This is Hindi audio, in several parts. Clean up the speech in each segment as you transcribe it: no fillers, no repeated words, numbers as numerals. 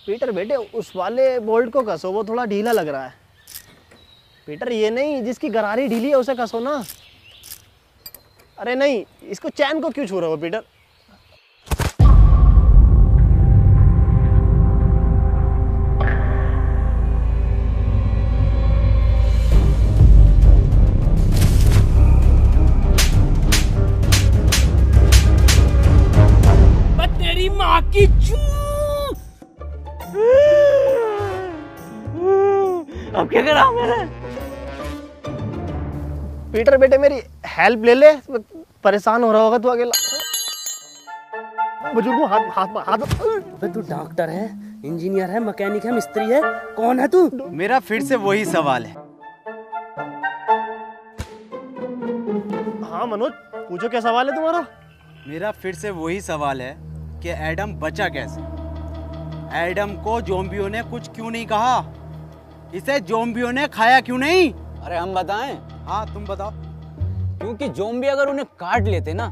पीटर बेटे उस वाले बोल्ट को कसो, वो थोड़ा ढीला लग रहा है। पीटर ये नहीं, जिसकी गरारी ढीली है उसे कसो ना। अरे नहीं, इसको चैन को क्यों छू रहे हो पीटर? तेरी माँ की चू। अब क्या करा मैंने? पीटर बेटे मेरी हेल्प ले ले, परेशान हो रहा होगा तू अकेला। बुजुर्ग हाथ। तू डॉक्टर है, इंजीनियर है, मैकेनिक है, मिस्त्री है, कौन है तू? मेरा फिर से वही सवाल है। हाँ मनोज, पूछो क्या सवाल है तुम्हारा? मेरा फिर से वही सवाल है कि एडम बचा कैसे? एडम को ज़ॉम्बियों ने कुछ क्यों नहीं कहा? इसे ज़ॉम्बियों ने खाया क्यों नहीं? अरे हम बताएं? हाँ तुम बताओ। क्योंकि ज़ॉम्बी अगर उन्हें काट लेते ना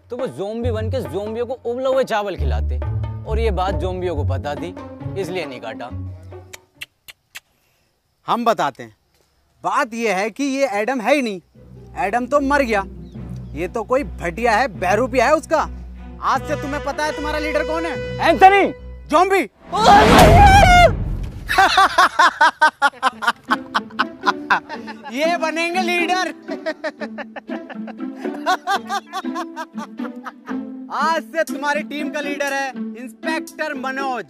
तो वो ज़ॉम्बी बन के ज़ॉम्बियों को उबले हुए चावल खिलाते, और ये बात ज़ॉम्बियों को पता थी, इसलिए नहीं काटा। हम बताते हैं। बात ये है कि ये एडम है ही नहीं। एडम तो मर गया। ये तो कोई भटिया है, बहरूपिया है उसका। आज से तुम्हें पता है तुम्हारा लीडर कौन है? Anthony zombie. ये बनेंगे लीडर। आज से तुम्हारी टीम का लीडर है इंस्पेक्टर मनोज।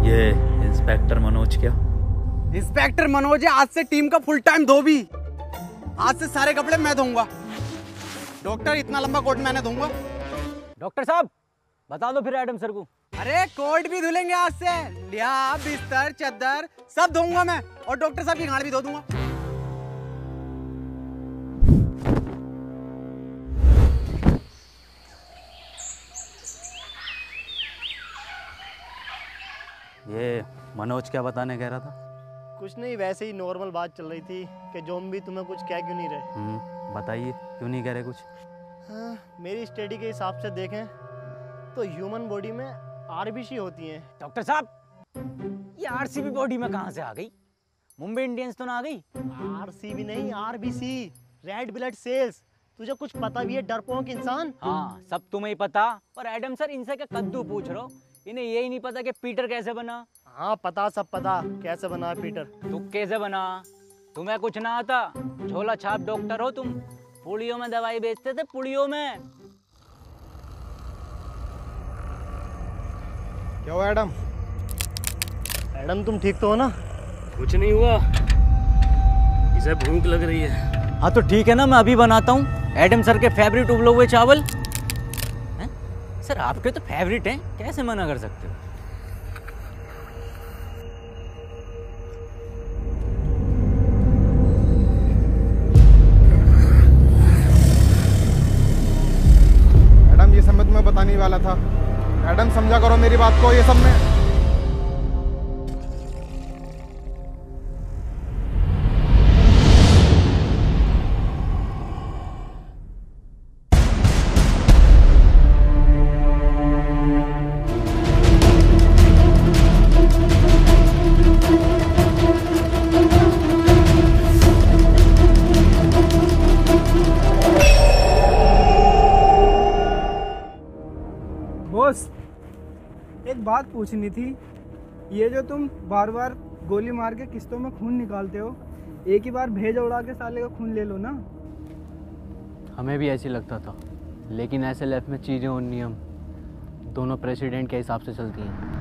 ये इंस्पेक्टर मनोज क्या? इंस्पेक्टर मनोज है आज से टीम का फुल टाइम धोबी। आज से सारे कपड़े मैं धोऊंगा। डॉक्टर इतना लंबा कोट मैंने धोऊंगा। डॉक्टर साहब बता दो फिर एडम सर को। अरे कोट भी धुलेंगे आज से। लिया बिस्तर चादर सब धोऊंगा मैं, और डॉक्टर साहब की गाड़ भी धो दूंगा। ये मनोज क्या बताने कह रहा था? कुछ नहीं, वैसे ही नॉर्मल बात चल रही थी कि ज़ॉम्बी तुम्हें कुछ कह क्यों नहीं रहे। बताइए क्यों नहीं कह रहे कुछ? हाँ, मेरी स्टडी के हिसाब से देखें तो ह्यूमन बॉडी में आरबीसी होती हैं। डॉक्टर साहब ये आरसीबी बॉडी में कहाँ से आ गई? मुंबई इंडियंस तो ना आ गई? आरसीबी नहीं, आरबीसी, रेड ब्लड सेल्स। तुझे कुछ पता भी है डरपोक इंसान? हाँ सब तुम्हें ही पता, पर एडम सर इनसे क्या कद्दू पूछ रहे हो? इन्हें यही नहीं पता कि पीटर कैसे बना? हाँ पता, सब पता कैसे बना है पीटर। तू कैसे बना? तुम्हें कुछ ना आता? झोला छाप डॉक्टर हो तुम। पुड़ियों में दवाई बेचते थे, पुड़ियों में। क्या हुआ एडम? एडम तुम ठीक तो हो ना? कुछ नहीं हुआ, इसे भूख लग रही है। हाँ तो ठीक है ना, मैं अभी बनाता हूँ एडम सर के फेवरेट उबले हुए चावल। हैं? सर आपके तो फेवरेट हैं, कैसे मना कर सकते हो? एडम ये सब मैं तुम्हें बताने वाला था। एडम समझा करो मेरी बात को। ये सब में बॉस एक बात पूछनी थी। ये जो तुम बार बार गोली मार के किस्तों में खून निकालते हो, एक ही बार भेजा उड़ा के साले का खून ले लो ना। हमें भी ऐसे लगता था, लेकिन ऐसे लाइफ में चीज़ें और नियम दोनों प्रेसिडेंट के हिसाब से चलती हैं।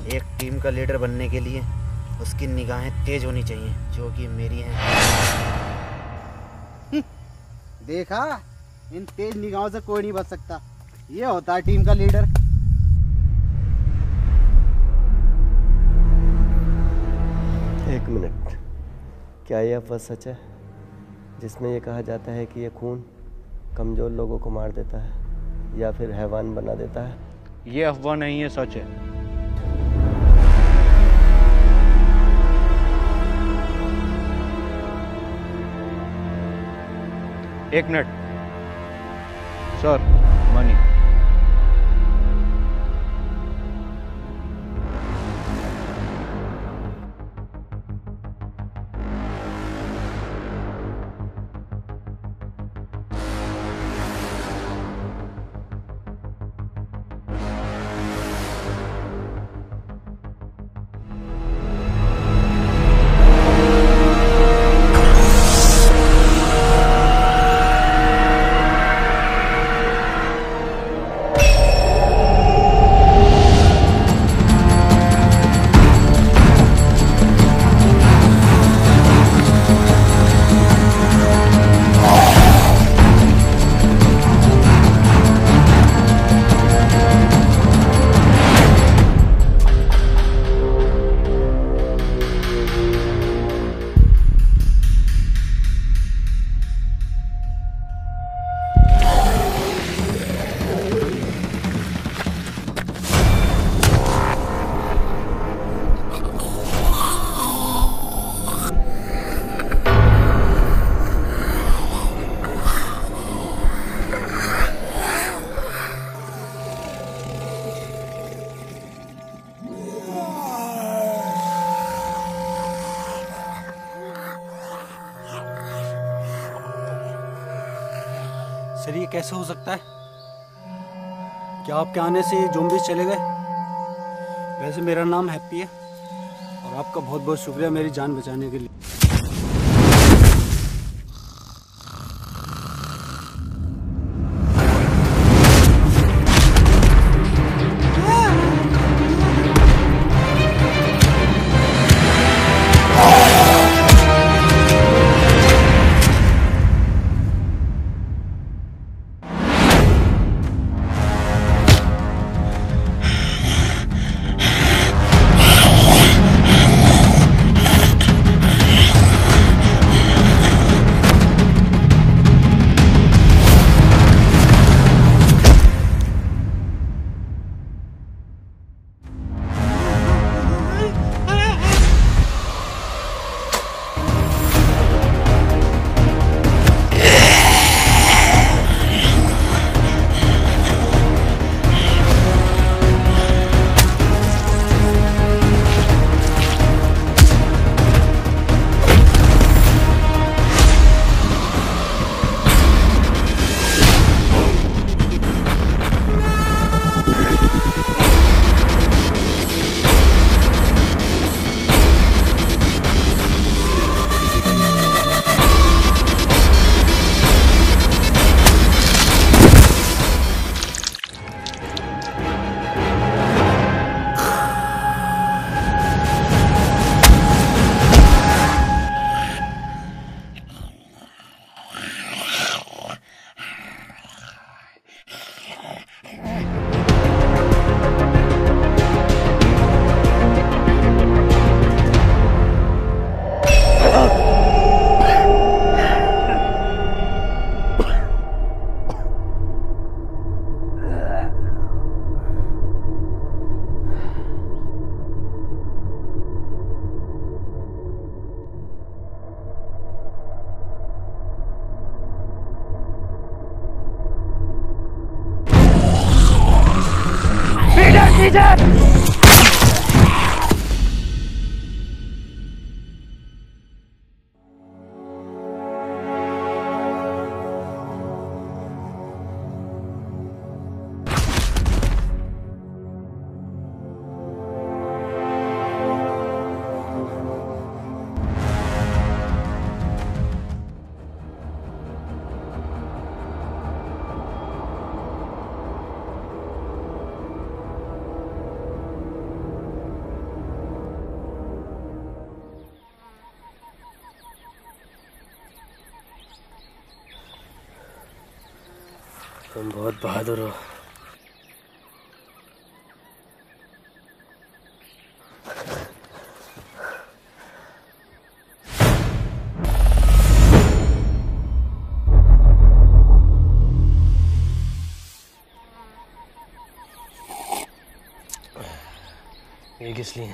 एक टीम का लीडर बनने के लिए उसकी निगाहें तेज होनी चाहिए, जो कि मेरी हैं। देखा, इन तेज निगाहों से कोई नहीं बच सकता। ये होता है टीम का लीडर। एक मिनट, क्या यह अफवाह सच है जिसमें यह कहा जाता है कि यह खून कमज़ोर लोगों को मार देता है या फिर हैवान बना देता है? ये अफवाह नहीं है, सच है। एक मिनट सर, मनी। सर ये कैसे हो सकता है? क्या आपके आने से ये ज़ॉम्बीज़ चले गए? वैसे मेरा नाम हैप्पी है और आपका बहुत बहुत शुक्रिया मेरी जान बचाने के लिए। तुम बहुत बहादुर हो। ये किस लिए?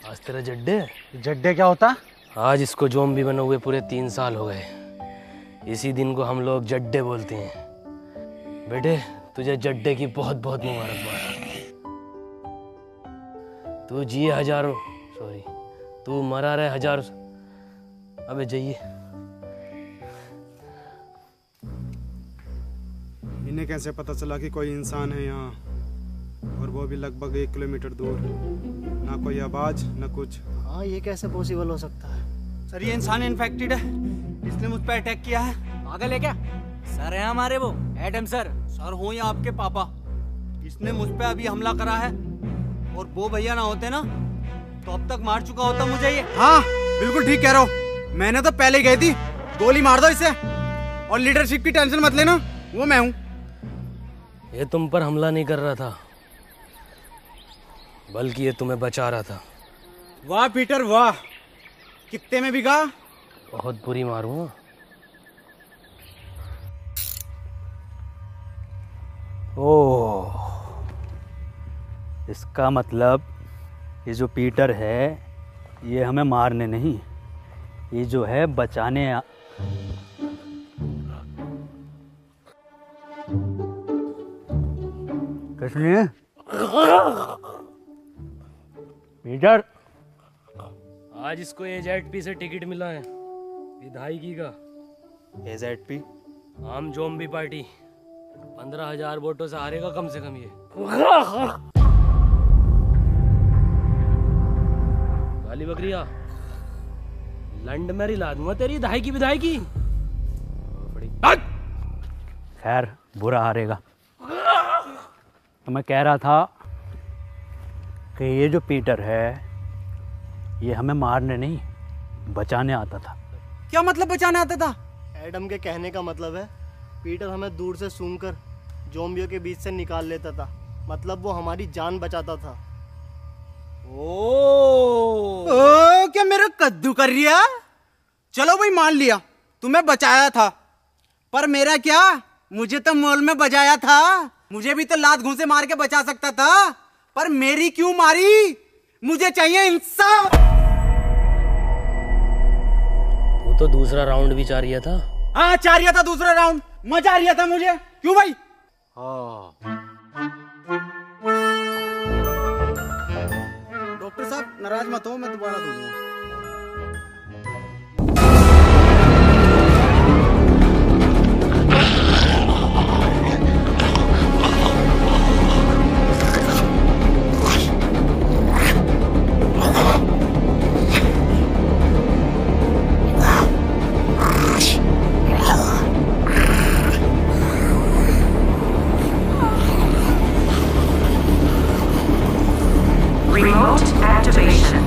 आज तेरा जड्डे? जड्डे क्या होता? आज इसको ज़ॉम्बी बने हुए पूरे 3 साल हो गए। इसी दिन को हम लोग जड्डे बोलते हैं। बेटे तुझे जड्डे की बहुत बहुत मुबारकबाद। तू जिए हजारों, सॉरी तू मरा रहे हजारों। अबे जाइए। इन्हें कैसे पता चला कि कोई इंसान है यहाँ, और वो भी लगभग 1 किलोमीटर दूर? ना कोई आवाज ना कुछ। हाँ ये कैसे पॉसिबल हो सकता है? सर ये इंसान इन्फेक्टेड है, इसने मुझ पर अटैक किया है। पागल है क्या? सर है हमारे वो एडम सर। सर हो या आपके पापा, इसने मुझ पे अभी हमला करा है, और वो भैया ना होते ना तो अब तक मार चुका होता मुझे ये। हाँ बिल्कुल ठीक कह रहा हूँ, मैंने तो पहले ही गई थी। गोली मार दो इसे, और लीडरशिप की टेंशन मत लेना, वो मैं हूँ। ये तुम पर हमला नहीं कर रहा था, बल्कि ये तुम्हें बचा रहा था। वाह पीटर वाह, कितने में बिका? बहुत बुरी मारूंगा। ओह, इसका मतलब ये जो पीटर है ये हमें मारने नहीं, ये जो है बचाने। किसने? पीटर, आज इसको AZP से टिकट मिला है विधायकी का। AZP? आम ज़ॉम्बी पार्टी। 15,000 वोटों से हारेगा कम से कम ये। गाली बकरिया, लंड में रिला दूंगा तेरी विधायकी। खैर बुरा हारेगा। तो मैं कह रहा था कि ये जो पीटर है ये हमें मारने नहीं बचाने आता था। क्या मतलब बचाने आता था? एडम के कहने का मतलब है पीटर हमें दूर से सूंघकर ज़ॉम्बियों के बीच से निकाल लेता था, मतलब वो हमारी जान बचाता था। ओ क्या मेरा कद्दू कर रिया? चलो भाई मान लिया तुम्हें बचाया था, पर मेरा क्या, मुझे तो मॉल में बजाया था। मुझे भी तो लात घूंसे मार के बचा सकता था, पर मेरी क्यों मारी? मुझे चाहिए इंसाफ। तू तो दूसरा राउंड भी चाह रहा था। हाँ चाह रहा था दूसरा राउंड, मजा आ रहा था मुझे। क्यों भाई? डॉक्टर साहब नाराज मत हो, मैं दोबारा दे दूंगा। Remote activation.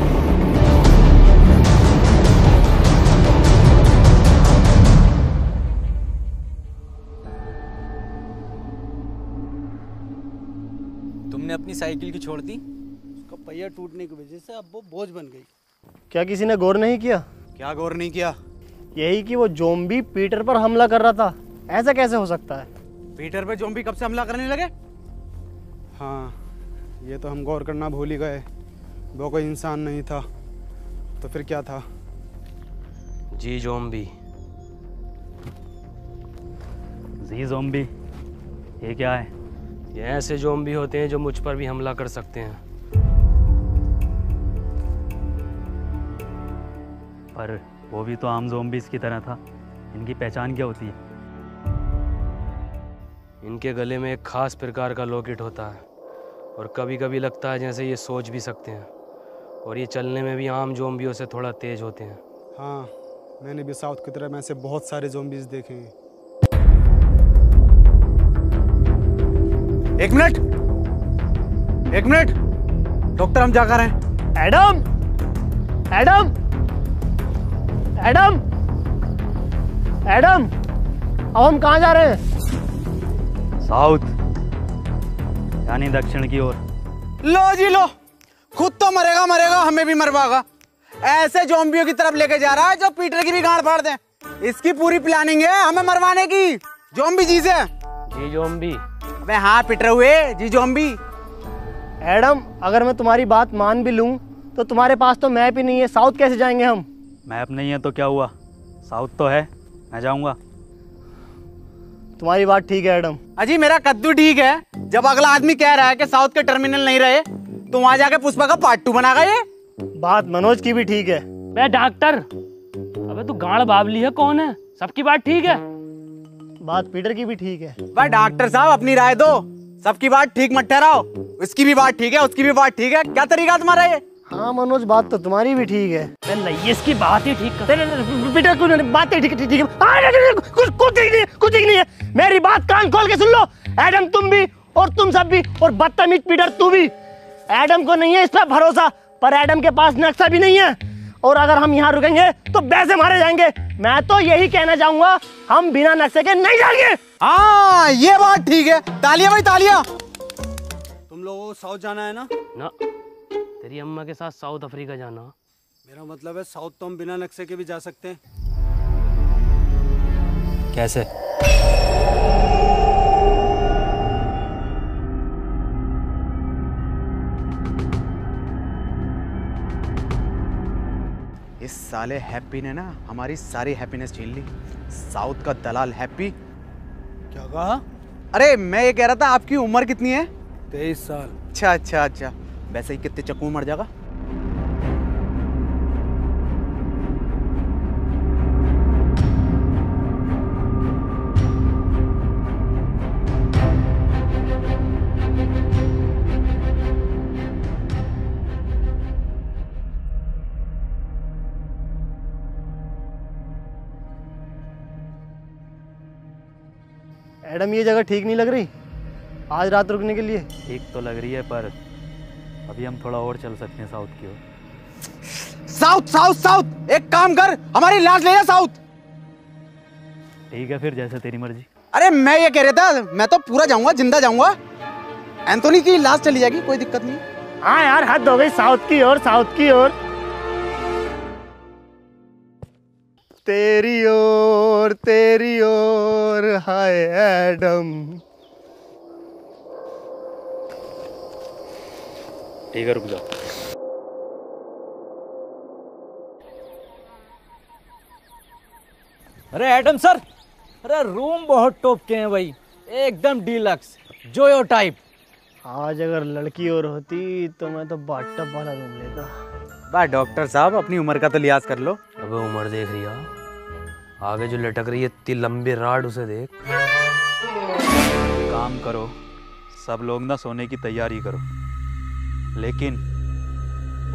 तुमने अपनी साइकिल की छोड़ दी? उसका पहिया टूटने की वजह से अब वो बोझ बन गई। क्या किसी ने गौर नहीं किया? क्या गौर नहीं किया? यही कि वो ज़ॉम्बी पीटर पर हमला कर रहा था। ऐसा कैसे हो सकता है? पीटर पे ज़ॉम्बी कब से हमला करने लगे? हाँ ये तो हम गौर करना भूल ही गए, वो कोई इंसान नहीं था तो फिर क्या था? जी ज़ॉम्बी। जी ज़ॉम्बी ये क्या है? ये ऐसे ज़ॉम्बी होते हैं जो मुझ पर भी हमला कर सकते हैं। पर वो भी तो आम ज़ॉम्बीज़ की तरह था, इनकी पहचान क्या होती है? इनके गले में एक खास प्रकार का लॉकेट होता है, और कभी कभी लगता है जैसे ये सोच भी सकते हैं, और ये चलने में भी आम ज़ॉम्बियों से थोड़ा तेज होते हैं। हाँ मैंने भी साउथ की तरफ में ऐसे बहुत सारे ज़ॉम्बीज़ देखे हैं। एक मिनट डॉक्टर, हम जा कर रहे हैं। एडम, एडम, एडम, एडम, अब हम कहाँ जा रहे हैं? साउथ यानी दक्षिण की ओर। लो जी लो, खुद तो मरेगा मरेगा, हमें भी मरवाएगा। ऐसे ज़ॉम्बियों की तरफ लेके जा रहा है जो पीटर की भी गांड फाड़ दे। इसकी पूरी प्लानिंग है हमें मरवाने की। ज़ॉम्बी जी से। जी ज़ॉम्बी। अबे हाँ पीटर हुए जी ज़ॉम्बी। एडम, अगर मैं तुम्हारी बात मान भी लूं तो तुम्हारे पास तो मैप ही नहीं है, साउथ कैसे जाएंगे हम? मैप नहीं है तो क्या हुआ, साउथ तो है, मैं जाऊंगा। तुम्हारी बात ठीक है एडम। अजी मेरा कद्दू ठीक है। जब अगला आदमी कह रहा है कि साउथ के टर्मिनल नहीं रहे तो वहां जाके पुष्पा का पार्ट 2 बनागा ये। बात मनोज की भी ठीक है। बे डॉक्टर, अबे तू गाड़ बाबली है कौन है? सबकी बात ठीक है। बात पीटर की भी ठीक है। भाई डॉक्टर साहब अपनी राय दो, सबकी बात ठीक मत ठहराओ। उसकी भी बात ठीक है, उसकी भी बात ठीक है, क्या तरीका तुम्हारा ये? हाँ मनोज, बात तो तुम्हारी भी ठीक है। नहीं इसकी बात ही ठीक कर। पीटर कुछ बात ठीक है, ठीक है। कुछ ठीक नहीं है। मेरी बात कान खोल के सुन लो। एडम तुम भी और तुम सब भी, और बदतमीज पीटर तू भी। एडम को नहीं है इस पर भरोसा, पर एडम के पास नक्शा भी नहीं है, और अगर हम यहाँ रुकेंगे तो वैसे मारे जाएंगे। मैं तो यही कहना चाहूंगा, हम बिना नक्शे के नहीं जाएंगे। हाँ ये बात ठीक है। तालियां भाई तालियां। तुम लोगों को साउथ जाना है ना? ना, तेरी अम्मा के साथ साउथ अफ्रीका जाना। मेरा मतलब है साउथ तो हम बिना नक्शे के भी जा सकते हैं। कैसे? इस साले हैप्पी ने ना हमारी सारी हैप्पीनेस छीन ली। साउथ का दलाल हैप्पी। क्या कहा? अरे मैं ये कह रहा था आपकी उम्र कितनी है? 23 साल। अच्छा अच्छा अच्छा, वैसे ही कितने चक्कू मर जाएगा? एडम, ये जगह ठीक नहीं लग रही आज रात रुकने के लिए। ठीक तो लग रही है, पर अभी हम थोड़ा और चल सकते हैं साउथ की ओर। साउथ साउथ साउथ, एक काम कर, हमारी लाश ले जा साउथ। ठीक है फिर, जैसे तेरी मर्जी। अरे मैं ये कह रहा था, मैं तो पूरा जाऊंगा, जिंदा जाऊंगा। एंथोनी की लाश चली जाएगी, कोई दिक्कत नहीं। हाँ यार, हद हो गई, साउथ की ओर, साउथ की ओर। तेरी ओर हाय एडम। ठीक है, रुक जाओ। अरे एडम सर, अरे रूम बहुत टॉप के हैं भाई, एकदम डीलक्स जोयो टाइप। आज अगर लड़की और होती तो मैं तो बाथटब वाला रूम लेता। बा डॉक्टर साहब, अपनी उम्र का तो लिहाज कर लो। अबे उम्र देख रही है, आगे जो लटक रही है इतनी लंबी राड, उसे देख। काम करो, सब लोग ना सोने की तैयारी करो, लेकिन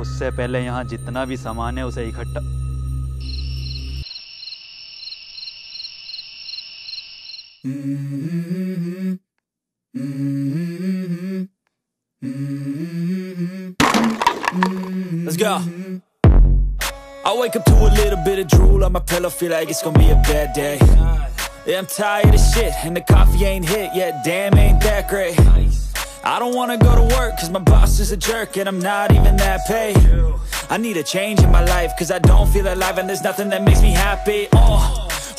उससे पहले यहाँ जितना भी सामान है उसे इकट्ठा। Let's go. I wake up to a little bit of drool on my pillow, feel like it's gonna be a bad day. Yeah, I'm tired of shit, and the coffee ain't hit yet, damn ain't that great. I don't wanna go to work, cause my boss is a jerk, and I'm not even that paid. I need a change in my life, cause I don't feel alive, and there's nothing that makes me happy.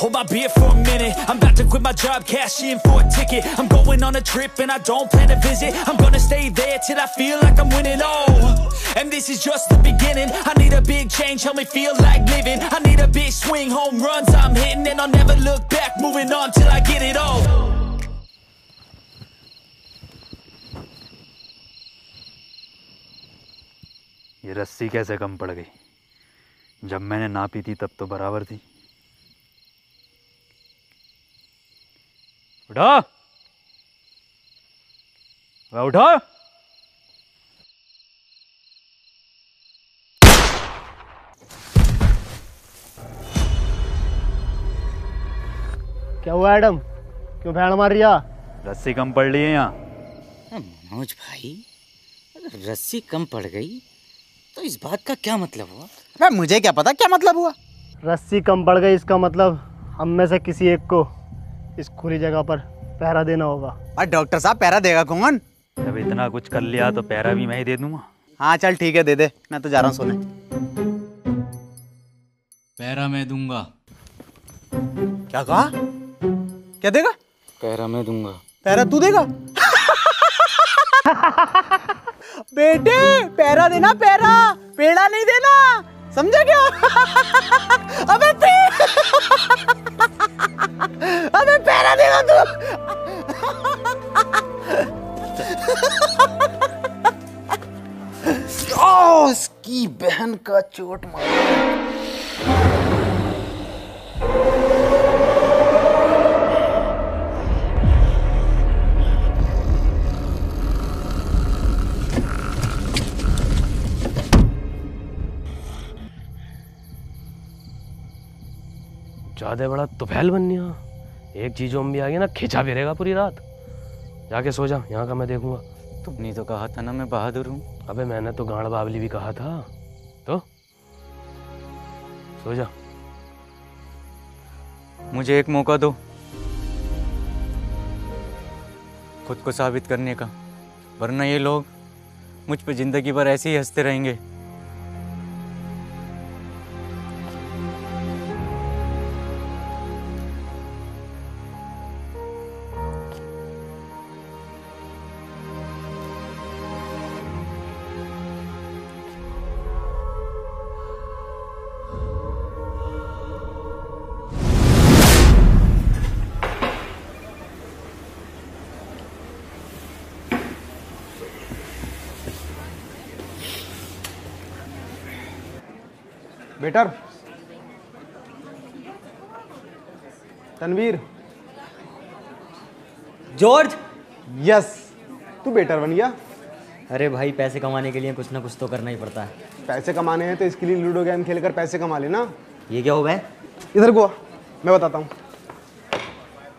Hold my beer for a minute, I'm about to quit my job, cash in for a ticket. I'm going on a trip and I don't plan to visit. I'm gonna stay there till I feel like I'm winning, and this is just the beginning. I need a big change, help me feel like living. I need a big swing, home runs I'm hitting, and I'll never look back, moving on till I get it all. ये रस्सी कैसे कम पड़ गई? जब मैंने नापी थी तब तो बराबर थी। उठो, उठो। क्या हुआ एडम, क्यों भैड़ मार रही है? रस्सी कम पड़ रही है यहाँ। मनोज भाई, अगर रस्सी कम पड़ गई तो इस बात का क्या मतलब हुआ? मैं मुझे क्या पता क्या मतलब हुआ। रस्सी कम पड़ गई, इसका मतलब हम में से किसी एक को इस खुली जगह पर पहरा देना होगा। और डॉक्टर साहब पहरा देगा कौन? जब इतना कुछ कर लिया तो पैरा भी मैं ही दे दूंगा। हाँ चल ठीक है, दे दे, मैं तो जा रहा हूँ सोने। पैरा मैं दूंगा। क्या कहा? क्या देगा? पैरा मैं दूंगा। पैरा तू देगा? बेटे पैरा देना, पैरा, पेड़ा नहीं देना, समझा क्या? अबे अबे पैरा देगा तू। ओ इसकी बहन का चोट मारा। ज्यादा बड़ा तुफैल बननिया। एक चीज जोम्बी आ गई ना, खिंचा फिरेगा पूरी रात। जाके सो जा, यहाँ का मैं देखूंगा। तुमने तो कहा था ना मैं बहादुर हूँ। अबे मैंने तो गांड बावली भी कहा था। तो सो जा। मुझे एक मौका दो खुद को साबित करने का, वरना ये लोग मुझ पे जिंदगी भर ऐसे ही हंसते रहेंगे। Better, Tanveer, George. यस, तू बेटर बन गया। अरे भाई पैसे कमाने के लिए कुछ ना कुछ तो करना ही पड़ता है। पैसे कमाने हैं तो इसके लिए लूडो गेम खेलकर पैसे कमा लेना। ये क्या हो गया? इधर को आ, मैं बताता हूँ।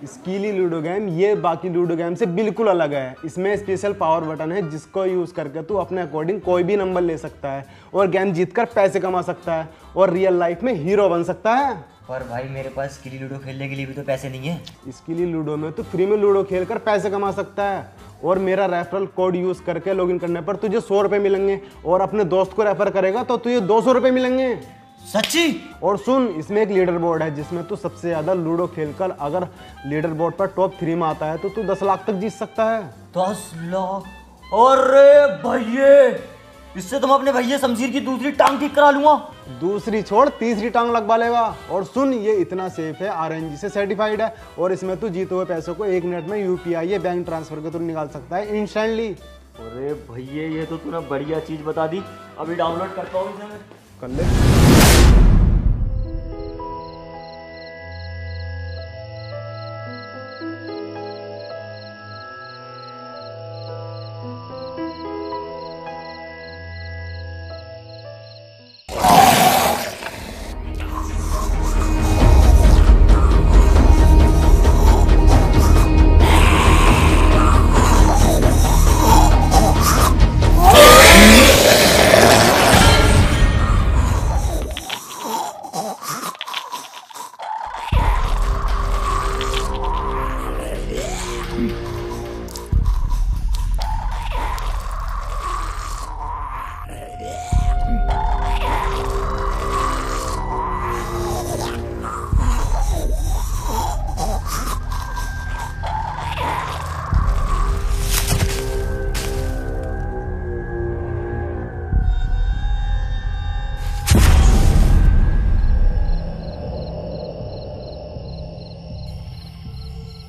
स्कीली लूडो गेम ये बाकी लूडो गेम से बिल्कुल अलग है। इसमें स्पेशल पावर बटन है जिसको यूज़ करके तू अपने अकॉर्डिंग कोई भी नंबर ले सकता है और गेम जीतकर पैसे कमा सकता है और रियल लाइफ में हीरो बन सकता है। पर भाई मेरे पास स्कीली लूडो खेलने के लिए भी तो पैसे नहीं है। स्कीली लूडो में तो फ्री में लूडो खेलकर पैसे कमा सकता है और मेरा रेफरल कोड यूज़ करके लॉगिन करने पर तुझे 100 रुपये मिलेंगे और अपने दोस्त को रेफर करेगा तो तुझे 200 रुपये मिलेंगे। सच्ची? और सुन, इसमें एक लीडर बोर्ड है जिसमें तू सबसे ज्यादा लूडो खेलकर अगर लीडर बोर्ड पर टॉप 3 में आता है तो तू 10 लाख तक जीत सकता है। 10 लाख? अरे भैये, इससे तो मैं अपने भैया शमशीर की दूसरी टांग ठीक करा लूंगा। दूसरी छोड़, तीसरी टांग लगवा लेगा। और सुन, ये इतना सेफ है, RNG से सर्टिफाइड है और इसमें तू जीते हुए पैसों को 1 मिनट में UPI या बैंक ट्रांसफर के थ्रू निकाल सकता है इंस्टेंटली। अरे भैया ये तो तूने बढ़िया चीज बता दी। अभी डाउनलोड करता हूँ इसे मैं। कर ले।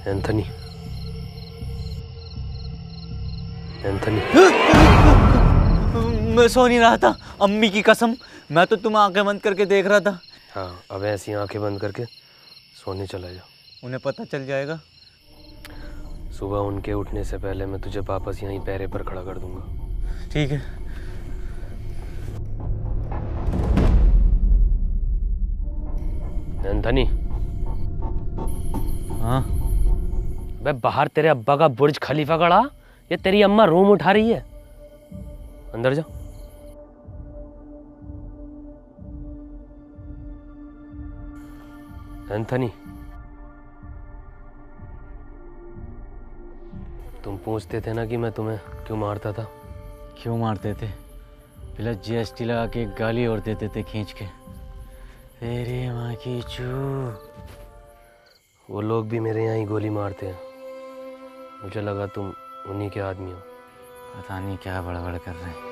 एंथनी, एंथनी, मैं सो नहीं रहा था, अम्मी की कसम। मैं तो तुम्हें आंखें बंद करके देख रहा था। हाँ, अब ऐसी आंखें बंद करके सोने चला जा। उन्हें पता चल जाएगा। सुबह उनके उठने से पहले मैं तुझे वापस यहीं पैरे पर खड़ा कर दूंगा। ठीक है। एंथनी। हाँ? बे बाहर तेरे अब्बा का बुर्ज खलीफा खड़ा, ये तेरी अम्मा रूम उठा रही है। अंदर जा। एंथनी, तुम पूछते थे ना कि मैं तुम्हें क्यों मारता था। क्यों मारते थे? प्लस GST लगा के एक गाली और देते थे खींच के, तेरी माँ की चू। वो लोग भी मेरे यहाँ ही गोली मारते हैं। मुझे लगा तुम उन्हीं के आदमी हो। पता नहीं क्या बड़बड़ कर रहे हैं।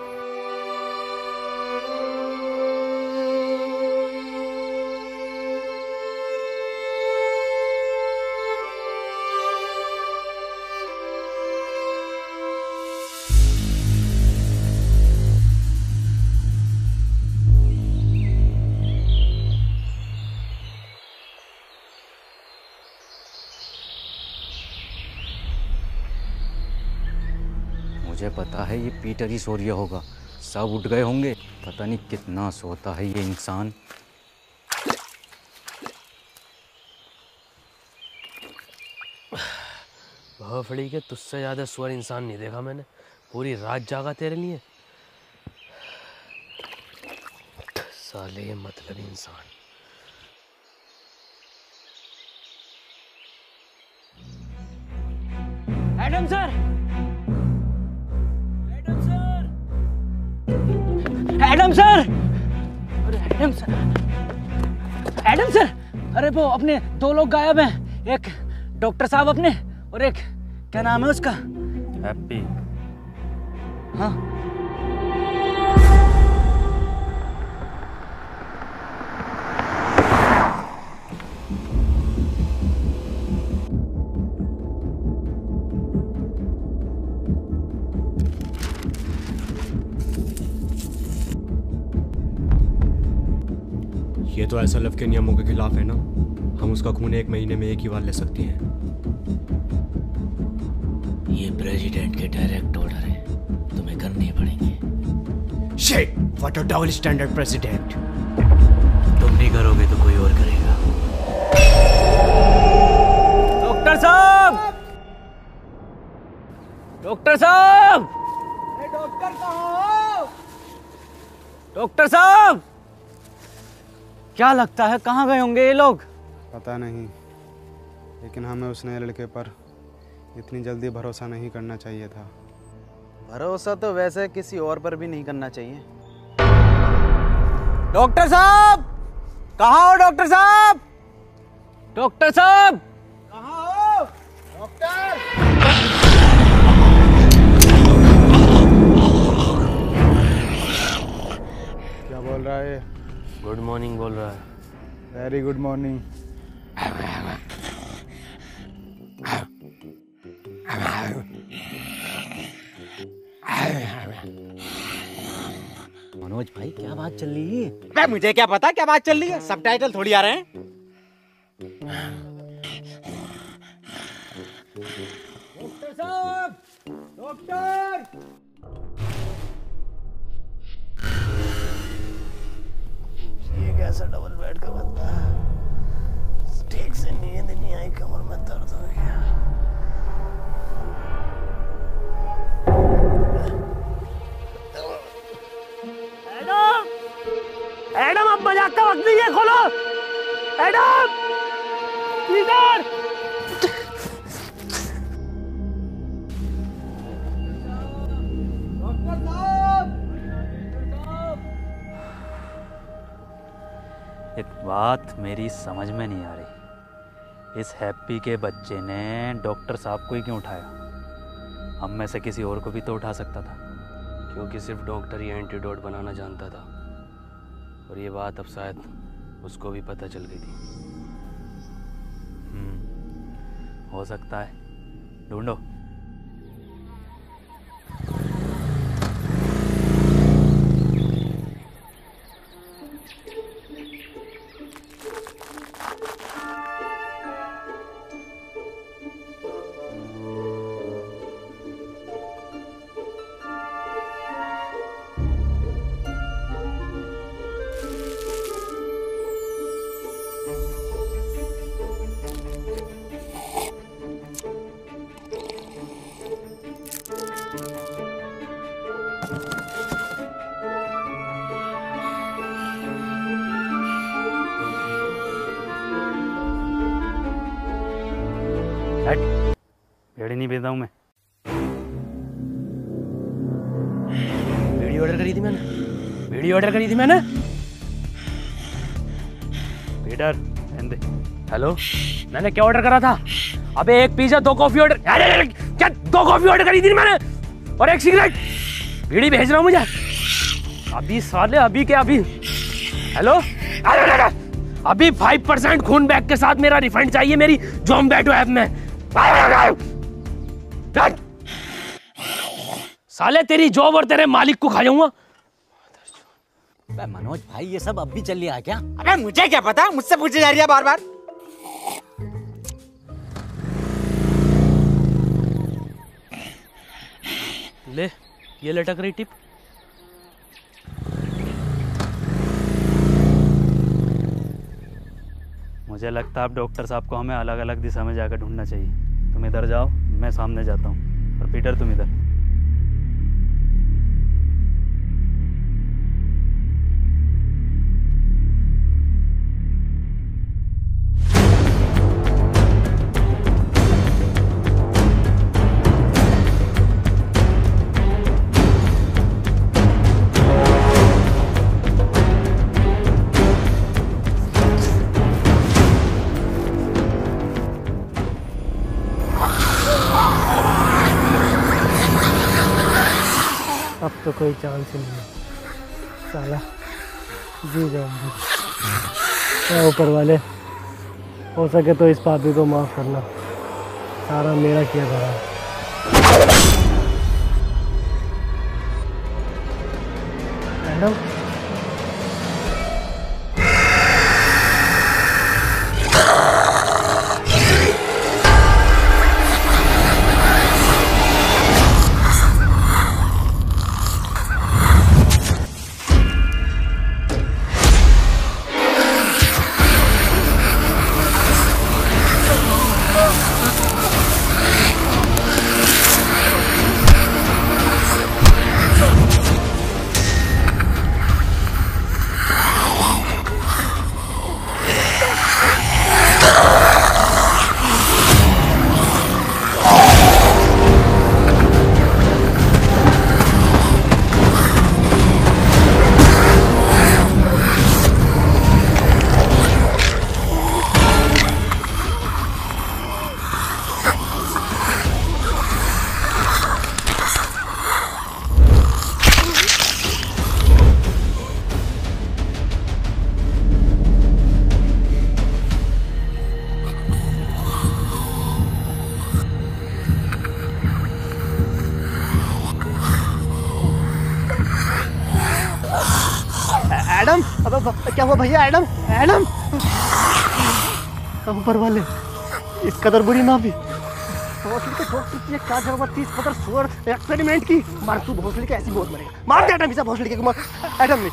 मुझे पता है ये पीटर ही सो रिया होगा, सब उठ गए होंगे। पता नहीं कितना सोता है ये इंसान। भोफड़ी के तुझसे ज़्यादा सुअर इंसान नहीं देखा मैंने। पूरी रात जागा तेरे लिए। साले ये मतलबी इंसान। एडम सर, एडम सर, अरे एडम सर, एडम सर, अरे वो अपने 2 लोग गायब हैं। एक डॉक्टर साहब अपने, और एक क्या नाम है उसका? हैप्पी। हाँ, ये तो SLF के नियमों के खिलाफ है ना। हम उसका खून 1 महीने में एक ही बार ले सकते हैं। ये प्रेसिडेंट के डायरेक्ट ऑर्डर है, तुम्हें करने ही पड़ेंगे। Shit, what a double standard president. तुम नहीं करोगे तो कोई और करेगा। डॉक्टर साहब, डॉक्टर साहब, डॉक्टर कहाँ हो? डॉक्टर साहब, क्या लगता है कहाँ गए होंगे ये लोग? पता नहीं, लेकिन हमें उस नए लड़के पर इतनी जल्दी भरोसा नहीं करना चाहिए था। भरोसा तो वैसे किसी और पर भी नहीं करना चाहिए। डॉक्टर साहब, कहाँ हो डॉक्टर साहब? डॉक्टर साहब, कहाँ हो? डॉक्टर! क्या बोल रहा है? गुड मॉर्निंग बोल रहा है। Very good morning. मनोज भाई, क्या बात चल रही है? मैं मुझे क्या पता क्या बात चल रही है, सबटाइटल थोड़ी आ रहे हैं। डॉक्टर साहब, डॉक्टर! ये कैसा डबल बेड का बंदा है? ठीक से नींद नहीं आई, कमर में दर्द हो गया। एडम, एडम अब मजाक का वक्त नहीं है, खोलो। एडम, इधर। एक बात मेरी समझ में नहीं आ रही, इस हैप्पी के बच्चे ने डॉक्टर साहब को ही क्यों उठाया? हम में से किसी और को भी तो उठा सकता था। क्योंकि सिर्फ डॉक्टर ही एंटीडोट बनाना जानता था, और ये बात अब शायद उसको भी पता चल गई थी। हो सकता है, ढूंढो। भेड़ नहीं भेजता हूँ मैं। ऑर्डर करी थी मैंने, बीड़ी ऑर्डर करी थी मैंने। पीटर दे। हेलो, मैंने क्या ऑर्डर करा था? अबे एक पिज्जा, 2 कॉफी ऑर्डर। अरे क्या 2 कॉफी ऑर्डर करी थी मैंने और 1 सिगरेट। बीड़ी भेज रहा हूँ मुझे अभी साले, अभी क्या अभी। हेलो, अभी 5% खून बैग के साथ मेरा रिफंड चाहिए मेरी ज़ोमैटो ऐप में। साले तेरी जॉब और तेरे मालिक को खा जाऊंगा। मनोज भाई ये सब अब भी चल रहा है क्या? अबे मुझे क्या पता, मुझसे पूछे जा रही है बार बार। ले, ये लटक रही टिप। मुझे लगता है अब डॉक्टर साहब को हमें अलग अलग दिशा में जाकर ढूंढना चाहिए। तुम इधर जाओ, मैं सामने जाता हूँ, और पीटर तुम इधर। अब तो कोई चांस ही नहीं है, साला जी जाऊंगी। ऊपर वाले, हो सके तो इस पापी को माफ करना, सारा मेरा किया धरा। मैडम, एडम, अब क्या हुआ भैया? एडम, एडम, ऊपर वाले इस कदर बुरी ना भी भोसड़ी के ठोक की क्या जरूरत थी? इस कदर सुअर एक्सपेरिमेंट की। मार तू भोसड़ी के, ऐसी बहुत मरेगा। मार दे एडम, इसे भोसड़ी के मार। एडम ने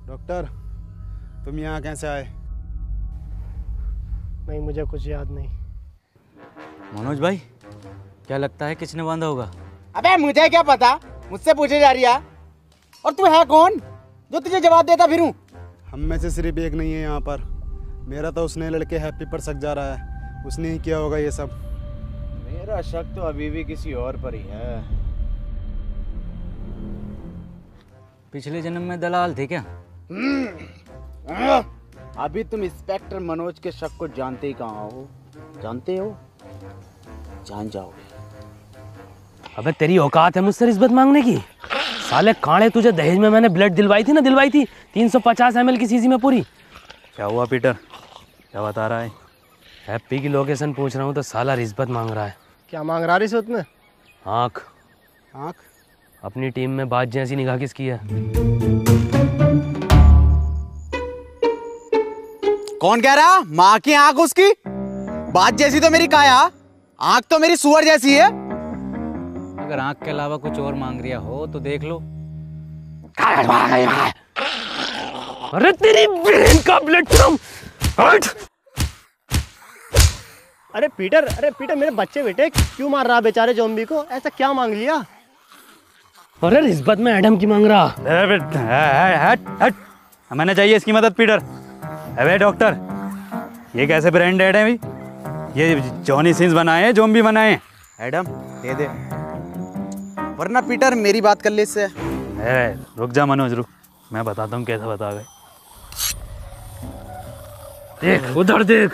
डॉक्टर, तुम यहाँ कैसे आए? नहीं, मुझे कुछ याद नहीं। मनोज भाई, क्या लगता है किसने बांधा होगा? अबे मुझे क्या पता, मुझसे पूछे जा रही है। और तू है कौन जो तुझे जवाब देता फिरूं? हम में से सिर्फ एक नहीं है यहाँ पर। मेरा तो उसने लड़के हैप्पी पर शक जा रहा है, उसने ही किया होगा ये सब। मेरा शक तो अभी भी किसी और पर ही है। पिछले जन्म में दलाल थे क्या? अभी तुम इंस्पेक्टर मनोज के शक को जानते ही कहाँ हो? जानते हो, जान जाओगे। अबे तेरी औकात है मुझसे रिश्वत मांगने की? साले कांडे, तुझे दहेज में मैंने ब्लड दिलवाई थी 350 ml की शीशी में पूरी। क्या हुआ पीटर, क्या बता रहा है? हैप्पी की लोकेशन पूछ रहा हूँ तो साला रिश्वत मांग रहा है। क्या मांग रहा रिश्वत में? आँख। आँख? अपनी टीम में बात जैसी निगाह किसकी है? कौन कह रहा? माँ की आंख उसकी, बात जैसी तो मेरी काया, आंख तो मेरी सुअर जैसी है। अगर आंख के अलावा कुछ और मांग रिया हो तो देख लो। अरे तेरी बहन का प्लेटफॉर्म हट। अरे पीटर मेरे बच्चे बेटे क्यों मार रहा बेचारे ज़ॉम्बी को? ऐसा क्या मांग लिया? अरे रिश्वत में एडम की मांग रहा। हट। हमें चाहिए इसकी मदद पीटर। अबे डॉक्टर, ये कैसे ब्रांडेड है भाई? ये जॉनी सिंस बनाए हैं, ज़ॉम्बी बनाए हैं। एडम दे दे, वरना पीटर मेरी बात कर ले इससे। रुक जा मनोज, रुक, मैं बताता हूँ कैसे बता गए। देख उधर देख,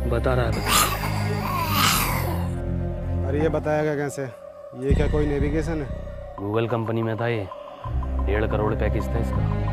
बता रहा है। अरे ये बताएगा कैसे? ये क्या कोई नेविगेशन है? गूगल कंपनी में था ये, 1.5 करोड़ पैकेज था इसका।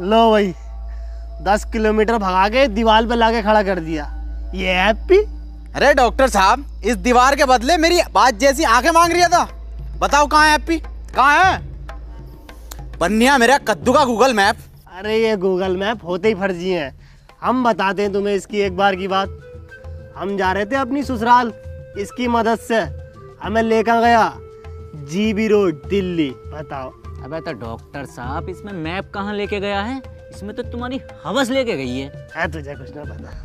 लो भाई, 10 किलोमीटर भगा के दीवार पे लाके खड़ा कर दिया। ये हैप्पी? अरे डॉक्टर साहब, इस दीवार के बदले मेरी बात जैसी आंखें मांग रहा था। बताओ कहाँ है हैप्पी, कहाँ है? बन्निया मेरा कद्दू का गूगल मैप। अरे ये गूगल मैप होते ही फर्जी हैं। हम बताते हैं तुम्हें इसकी एक बार की बात। हम जा रहे थे अपनी ससुराल, इसकी मदद से हमें लेकर गया जीबी रोड दिल्ली। बताओ। अबे तो डॉक्टर साहब, इसमें मैप कहाँ लेके गया है? इसमें तो तुम्हारी हवस लेके गई है। तुझे कुछ ना पता।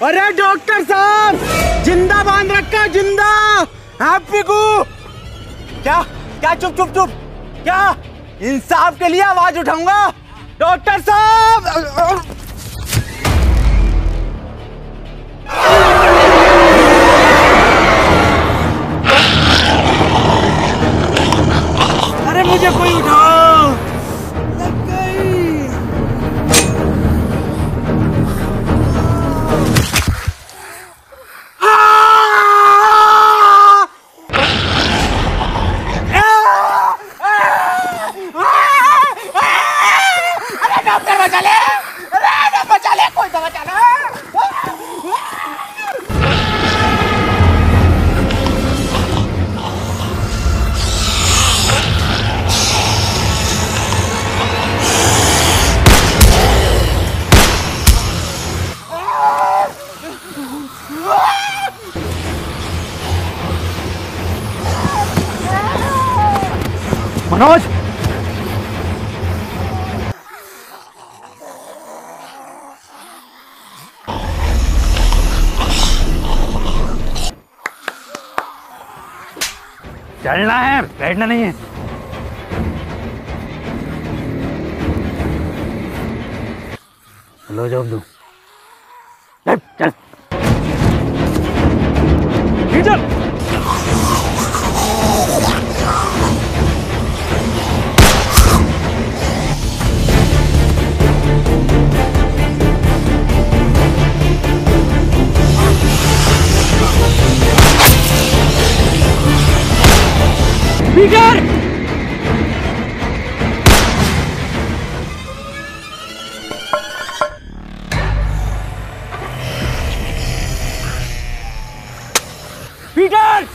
अरे डॉक्टर साहब, जिंदा बांध रखा, जिंदा हैप्पी को। क्या क्या? चुप चुप चुप। क्या? इंसाफ के लिए आवाज उठाऊंगा डॉक्टर साहब। अरे मुझे कोई उठाओ। लग गई। मनोज, चलना है, बैठना नहीं है। लो जॉब दो। चल चल। पीटर! पीटर!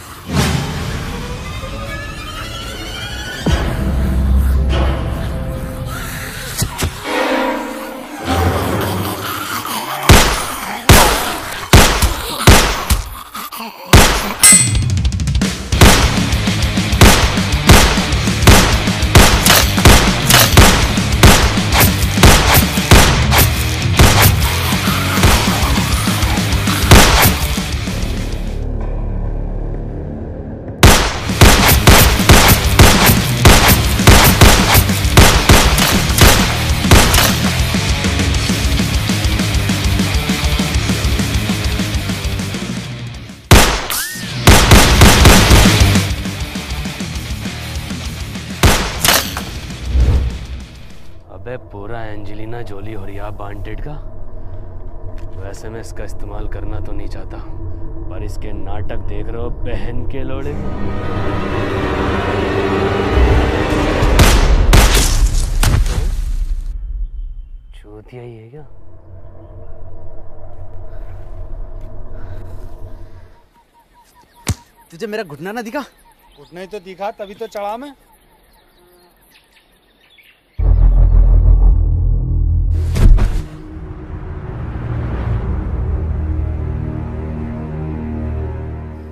अबे पूरा एंजेलिना जोली हो रही है वांटेड का। वैसे मैं इसका इस्तेमाल करना तो नहीं चाहता, पर इसके नाटक देख रहे हो बहन के लोड़े। चूतिया ही है क्या? तुझे मेरा घुटना ना दिखा? घुटना ही तो दिखा, तभी तो चढ़ा मैं।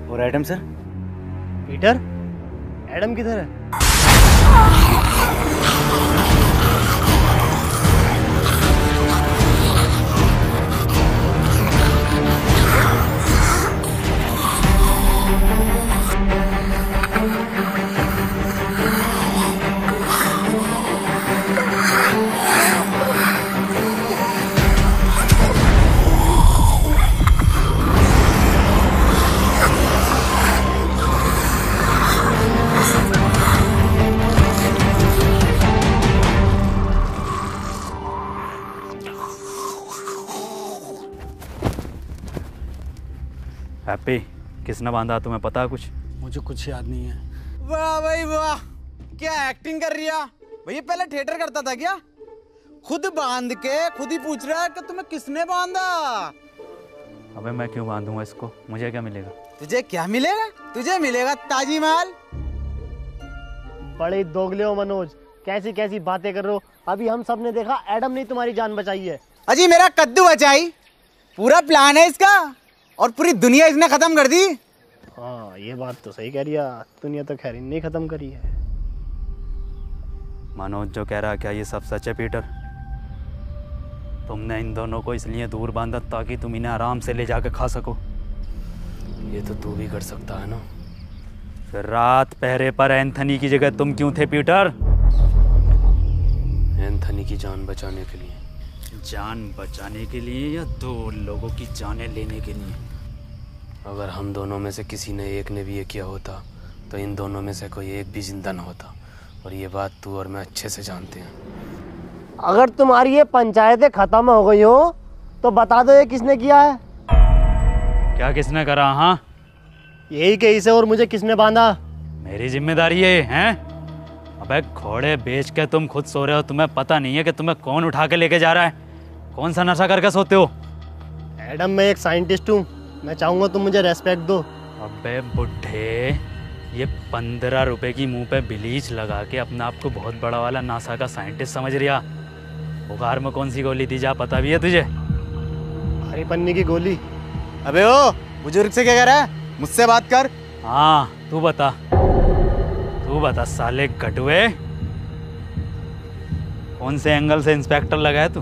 और एडम सर? पीटर, एडम किधर है? हैप्पी, किसने बांधा तुम्हें पता है कुछ? मुझे कुछ याद नहीं है। वाह भाई वाह, क्या एक्टिंग कर रही है भैया। पहले थिएटर करता था क्या? खुद बांध के खुद ही पूछ रहा है कि तुम्हें किसने बांधा। अबे मैं क्यों बांधूंगा इसको, मुझे क्या मिलेगा? तुझे क्या मिलेगा? तुझे मिलेगा ताजी माल। बड़े दोगले हो मनोज, कैसी कैसी बातें कर रहे हो। अभी हम सब ने देखा एडम ने तुम्हारी जान बचाई है। अजी मेरा कद्दू बचाई, पूरा प्लान है इसका, और पूरी दुनिया इसने खत्म कर दी। हाँ ये बात तो सही कह रही है, दुनिया तो खैर नहीं खत्म करी है। मनोज जो कह रहा है क्या ये सब सच है पीटर? तुमने इन दोनों को इसलिए दूर बांधा ताकि तुम इन्हें आराम से ले जाकर खा सको। ये तो तू भी कर सकता है ना। फिर रात पहरे पर एंथनी की जगह तुम क्यों थे पीटर? एंथनी की जान बचाने के लिए। जान बचाने के लिए या दो लोगों की जानें लेने के लिए? अगर हम दोनों में से किसी ने एक ने भी ये किया होता तो इन दोनों में से कोई एक भी जिंदा न होता, और ये बात तू और मैं अच्छे से जानते हैं। अगर तुम्हारी ये पंचायतें खत्म हो गई हो तो बता दो ये किसने किया है? क्या किसने करा? हाँ यही केस है। और मुझे किसने बांधा? मेरी जिम्मेदारी है हैं? अबे घोड़े बेच के तुम खुद सो रहे हो, तुम्हें पता नहीं है कि तुम्हें कौन उठा के लेके जा रहा है? कौन सा नशा करके सोते हो? एडम मैं एक साइंटिस्ट हूँ, मैं चाहूंगा तुम मुझे रेस्पेक्ट दो। अबे बुढ़े, ये 15 रुपए की मुंह पे ब्लीच लगा के अपने आप को बहुत बड़ा वाला नासा का साइंटिस्ट समझ रिया। बुखार में कौन सी गोली दी जा पता भी है तुझे? हरी पन्नी की गोली। अबे ओ बुजुर्ग से क्या कह रहा है? मुझसे बात कर। हाँ तू बता साले गटुए, कौन से एंगल से इंस्पेक्टर लगा है तू?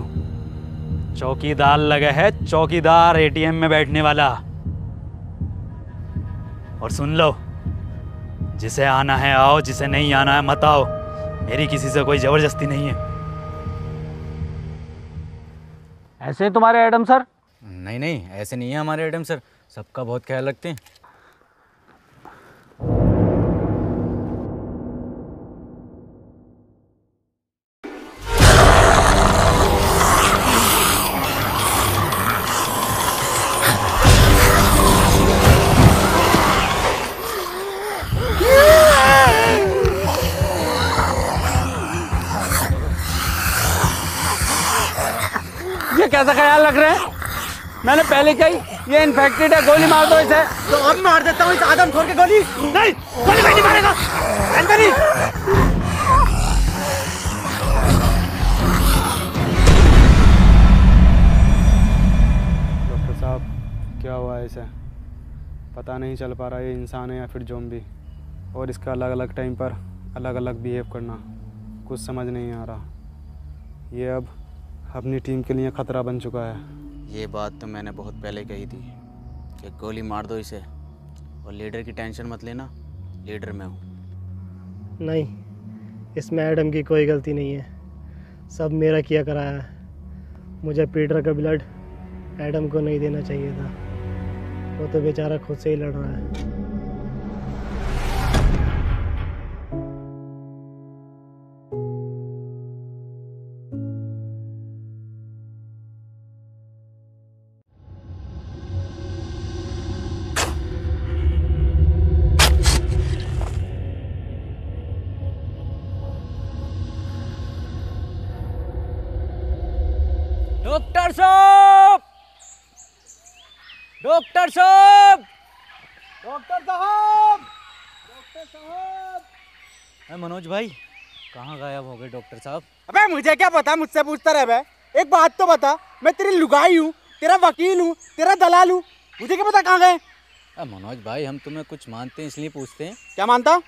चौकीदार लगा है, चौकीदार एटीएम में बैठने वाला। और सुन लो, जिसे आना है आओ, जिसे नहीं आना है मत आओ। मेरी किसी से कोई जबरदस्ती नहीं है। ऐसे तुम्हारे एडम सर? नहीं नहीं, ऐसे नहीं है हमारे एडम सर, सबका बहुत ख्याल रखते हैं। कैसा ख्याल रख रहे हैं? मैंने पहले कही ये इन्फेक्टेड है, गोली मार दो इसे। तो अब मार देता हूँ इस आदमखोर के गोली। नहीं, गोली नहीं मारेगा। एंथनी, डॉक्टर साहब क्या हुआ है इसे? पता नहीं चल पा रहा ये इंसान है या फिर ज़ॉम्बी, और इसका अलग अलग टाइम पर अलग अलग बिहेव करना कुछ समझ नहीं आ रहा। ये अब अपनी टीम के लिए ख़तरा बन चुका है। ये बात तो मैंने बहुत पहले कही थी कि गोली मार दो इसे, और लीडर की टेंशन मत लेना, लीडर मैं हूँ। नहीं, इसमें एडम की कोई गलती नहीं है, सब मेरा किया कराया है। मुझे पीटर का ब्लड एडम को नहीं देना चाहिए था, वो तो बेचारा खुद से ही लड़ रहा है। डॉक्टर साहब, डॉक्टर साहब, डॉक्टर साहब, डॉक्टर साहब। मनोज भाई कहाँ गायब हो गए डॉक्टर साहब? अबे मुझे क्या पता, मुझसे पूछता रहे बे। एक बात तो बता, मैं तेरी लुगाई हूँ, तेरा वकील हूँ, तेरा दलाल हूँ, मुझे क्या पता कहाँ गए? मनोज भाई हम तुम्हें कुछ मानते हैं इसलिए पूछते हैं। क्या मानता?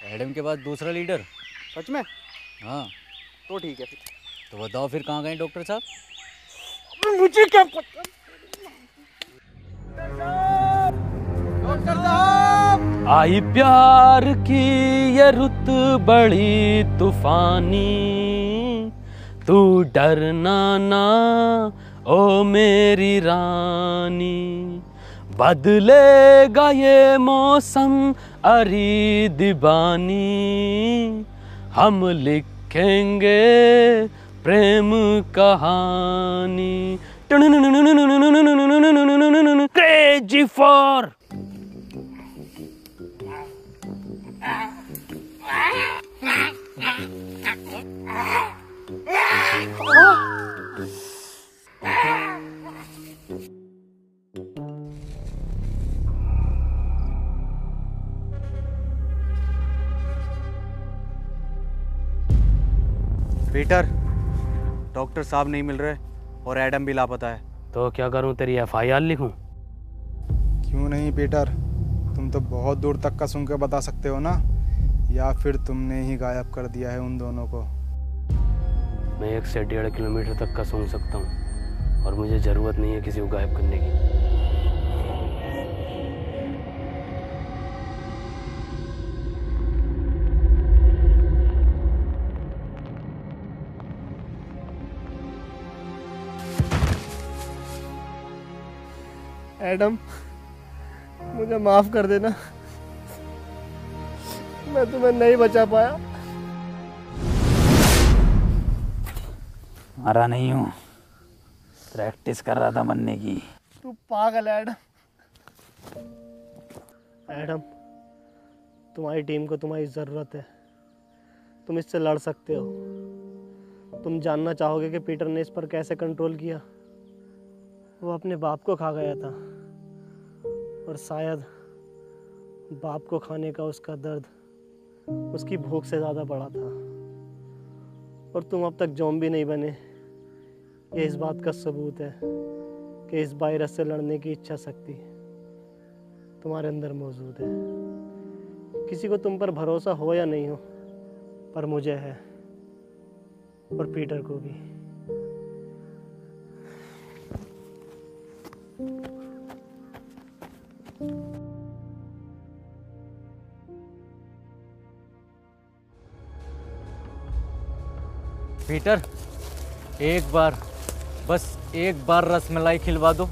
एडम के बाद दूसरा लीडर। सच में? हाँ तो ठीक है फिर। तो बताओ फिर कहाँ गए डॉक्टर साहब? मुझे क्या पता। डॉक्टर साहब, आई प्यार की ये रुत बड़ी तूफानी, तू डरना ना ओ मेरी रानी, बदलेगा ये मौसम अरी दीवानी, हम लिखेंगे प्रेम कहानी। क्रेजी फॉर पीटर, डॉक्टर साहब नहीं मिल रहे और एडम भी लापता है। तो क्या करूं, तेरी एफआईआर लिखूं? क्यों नहीं पीटर, तुम तो बहुत दूर तक का सुन के बता सकते हो ना, या फिर तुमने ही गायब कर दिया है उन दोनों को? मैं 1 से 1.5 किलोमीटर तक का सूंघ सकता हूँ, और मुझे ज़रूरत नहीं है किसी को गायब करने की। एडम, मुझे माफ कर देना, मैं तुम्हें नहीं बचा पाया। मरा नहीं हूँ, प्रैक्टिस कर रहा था मरने की। तू पागल है एडम। एडम, तुम्हारी टीम को तुम्हारी ज़रूरत है, तुम इससे लड़ सकते हो। तुम जानना चाहोगे कि पीटर ने इस पर कैसे कंट्रोल किया? वो अपने बाप को खा गया था, और शायद बाप को खाने का उसका दर्द उसकी भूख से ज़्यादा बड़ा था। और तुम अब तक ज़ॉम्बी नहीं बने, ये इस बात का सबूत है कि इस वायरस से लड़ने की इच्छा शक्ति तुम्हारे अंदर मौजूद है। किसी को तुम पर भरोसा हो या नहीं हो, पर मुझे है, और पीटर को भी। पीटर, एक बार, बस एक बार रसमलाई खिलवा दो।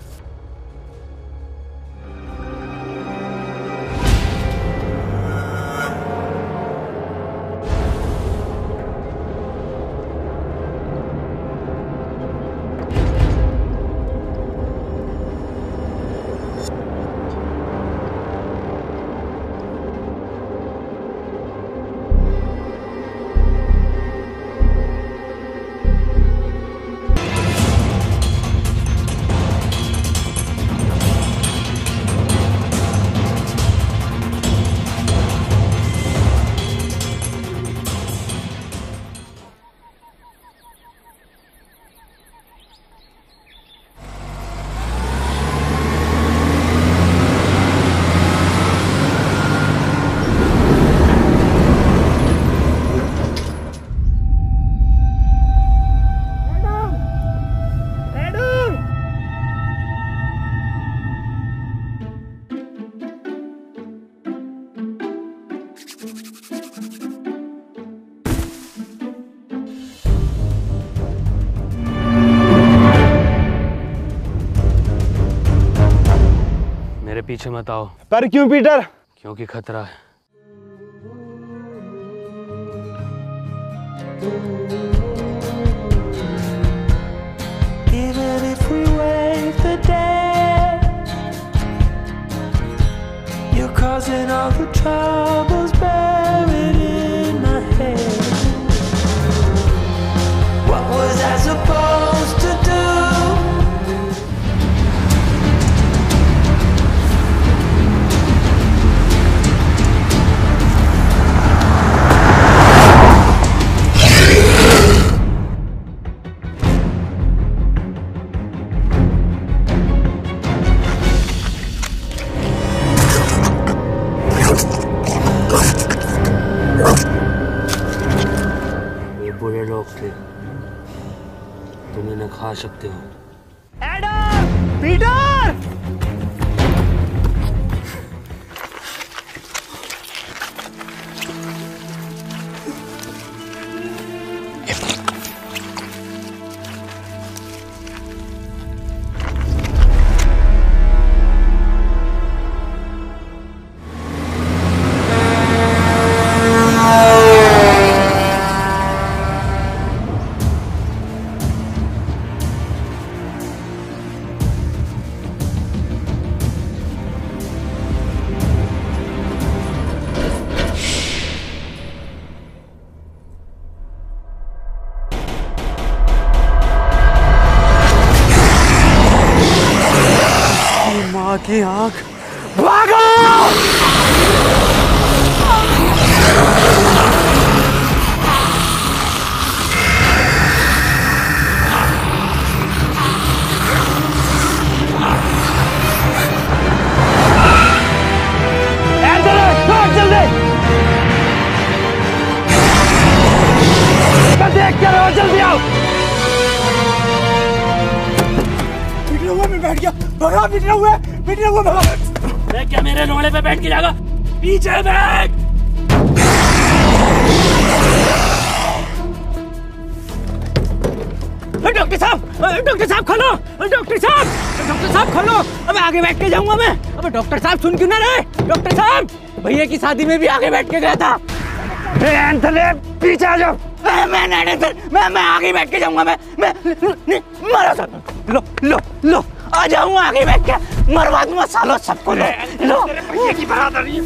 पीछे मत आओ। पर क्यों पीटर? क्योंकि खतरा है। Even if we wave the dead, you're causing all the troubles buried in my head. What was I supposed to do? बुरे लोग थे, तुम इन्हें खा सकते हो। एडम! पीटर! माँ की आँख। भागो! देख क्या रहो, जल्दी आओ। पिटने हुए मैं बैठ गया, भगा पिटने हुए भगा। देख क्या मेरे लोड़े पे बैठ के जाएगा, पीछे बैठ। डॉक्टर साहब खोलो, डॉक्टर साहब खोलो। अबे आगे बैठ के जाऊंगा मैं। अबे डॉक्टर साहब सुन क्यों ना रहे? डॉक्टर साहब, भैया की शादी में भी आगे बैठ के गया था। पीछे आ जाओ। मैं आगे बैठ के जाऊंगा। मैं मारो सब। लो आ जाऊंगा आगे बैठ के, मरवा दूंगा सालों सबको। लो भैया की बरादरी।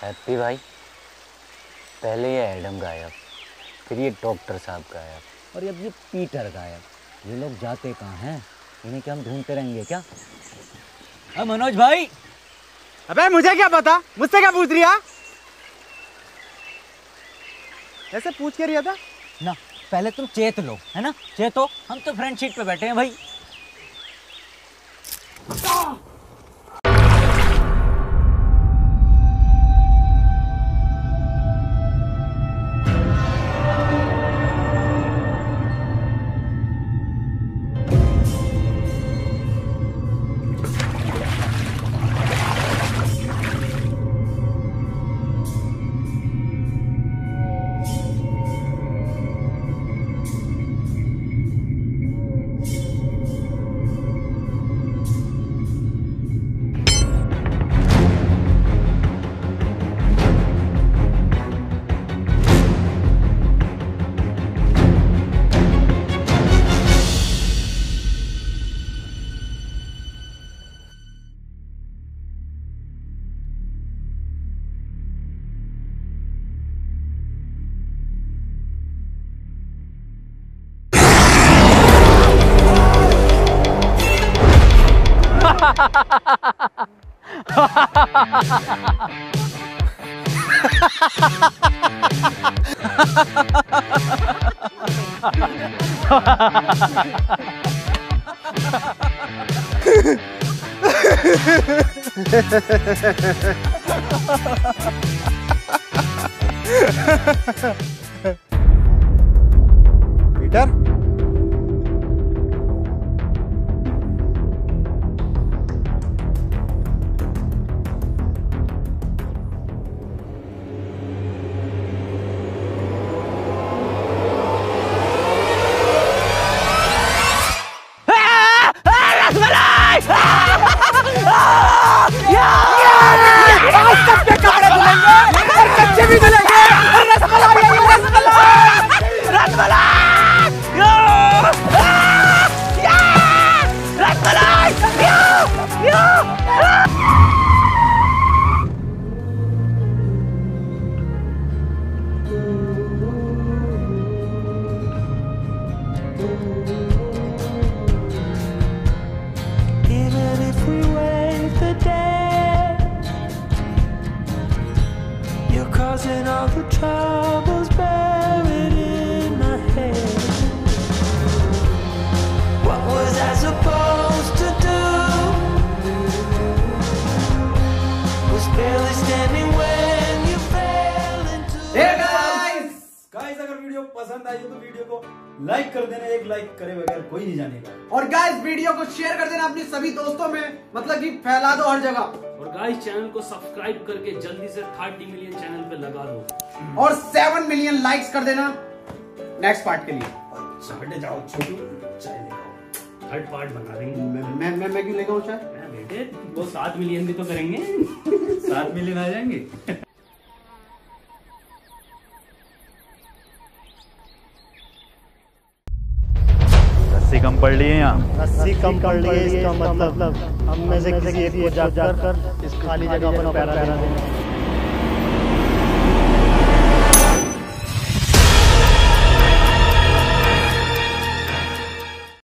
हैप्पी भाई, पहले ये एडम गायब, फिर ये डॉक्टर साहब गायब, और अब ये पीटर गायब। ये लोग जाते कहाँ हैं? इन्हें क्या हम ढूंढते रहेंगे क्या? मनोज भाई। अबे मुझे क्या पता, मुझसे क्या पूछ रिया? ऐसे पूछ के रिया था ना। पहले तुम चेत लो, है ना? चेतो, हम तो फ्रंट सीट पे बैठे हैं भाई। Peter, Even if we wait the day, you're causing all the troubles buried in my head. What was I supposed to do? Was barely standing when you fell into guys अगर वीडियो पसंद आई हो तो वीडियो को लाइक कर देना, एक लाइक करे बगैर कोई नहीं जानेगा। और गाइस वीडियो को शेयर कर देना अपने सभी दोस्तों में, मतलब कि फैला दो हर जगह। और गाइस चैनल को सब्सक्राइब करके जल्दी से 30 मिलियन चैनल पे लगा दो और 7 मिलियन लाइक्स कर देना नेक्स्ट पार्ट के लिए। हटे जाओ छोटू, चाय लेकर थर्ड पार्ट बना देंगे। मैं क्यों लेकर आऊं चाय? बेटे वो 7 मिलियन भी तो करेंगे। 7 मिलियन आ जाएंगे। रस्सी कम पड़ रही है यहाँ। रस्सी कम पड़ रही है इसका मतलब हम में से किसी एक को जाकर इस खाली जगह पर पैरा देना।